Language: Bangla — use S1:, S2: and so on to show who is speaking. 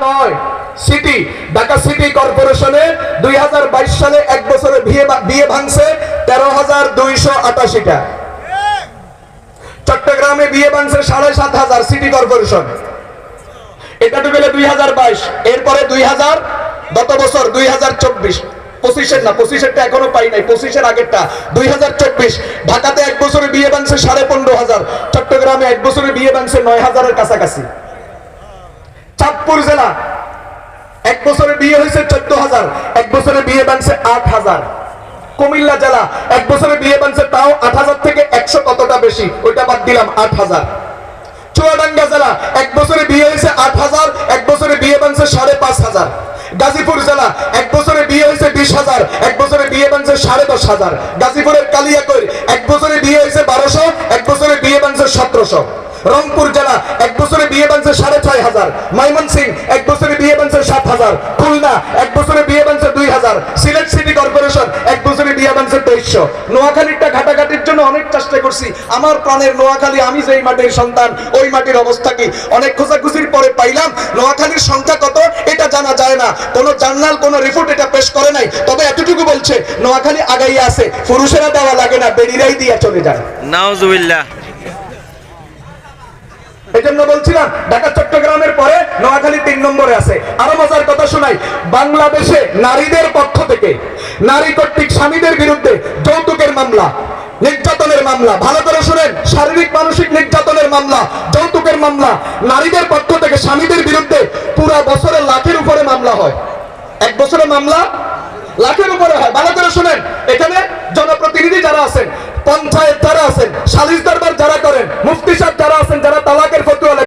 S1: নয়, সিটি, ঢাকা সিটি কর্পোরেশনে 2022 সালে এক বছরে বিয়ে ভাঙছে 13,288টা। চট্টগ্রামে বিয়ে ভাঙছে 7,500 সিটি কর্পোরেশন। এটা তো গেলে 2022, এরপরে 2000, গত বছর 2024, 25-এর না, 25-এরটা এখনো পাই নাই, 25-এর আগেরটা 2024। ঢাকাতে এক বছরে বিয়ে ভাঙছে 15,500, চট্টগ্রামে এক বছরে বিয়ে ভাঙছে 9,000-এর কাছাকাছি। চাঁদপুর জেলা এক বছরে বিয়ে হয়েছে 14,000, এক বছরে বিয়ে ভাঙছে 8,000। কুমিল্লা জেলা এক বছরে বিয়ে ভাঙছে তাও 8,000 থেকে 100 কতটা বেশি, ওইটা বাদ দিলাম 8,000। চুয়াডাঙ্গা জেলা এক বছরে বিয়ে হয়েছে 8,000, এক বছরে বিয়ে ভাঙছে 5,500। গাজীপুর জেলা এক বছরে বিয়ে হয়েছে 20,000, এক বছরে বিয়ে ভাঙছে 10,500। গাজীপুরের কালিয়াকৈর এক বছরে বিয়ে হয়েছে 1200, এক বছরে বিয়ে ভাঙছে 1700। রংপুর জেলা এক বছরে বিয়ে ভাঙছে 6,500। ময়মনসিংহ এক বছরে বিয়ে ভাঙছে 7,000। খুলনা এক বছরে বিয়ে ভাঙছে 2,000। সিলেট সিটি কর্পোরেশন এক বছরে বিয়ে ভাঙছে 2300। নোয়াখালীটা ঘাটাঘাটির জন্য অনেক চেষ্টা করছি, আমার প্রাণের নোয়াখালী, আমি যেই মাটির সন্তান ওই মাটির অবস্থা কি, অনেক খোঁজাখুঁজির পরে পাইলাম নোয়াখালীর সংখ্যা কত এটা জানা যায় না, কোন জার্নাল কোন রিপোর্ট এটা পেশ করে নাই। তবে এতটুকু বলছে নোয়াখালী আগাইয়া আছে, পুরুষেরা দেওয়া লাগে না, বেরিরাই দিয়ে চলে যায়।
S2: নাউজুবিল্লাহ।
S1: এই জন্য বলছিলাম ঢাকা চট্টগ্রামের পরে নোয়াখালী 3 নম্বরে আছে। আরো মজার কথা শোনাই, বাংলাদেশে নারীদের পক্ষ থেকে নারী কর্তৃক স্বামীদের বিরুদ্ধে যৌতুকের মামলা, নির্যাতনের মামলা, ভালো করে শুনেন, শারীরিক মানসিক নির্যাতনের মামলা, যৌতুকের মামলা নারীদের পক্ষ থেকে স্বামীদের বিরুদ্ধে পুরো বছরে লাখের উপরে মামলা হয়। এক বছরে মামলা লাখের উপরে হয়। ভালো করে শুনেন, এখানে জনপ্রতিনিধি যারা আছেন, পঞ্চায়েত যারা আছেন, সালিশ দরবার যারা করেন, মুফতি সাহেব যারা আছেন, যারা তালাকের ফতোয়া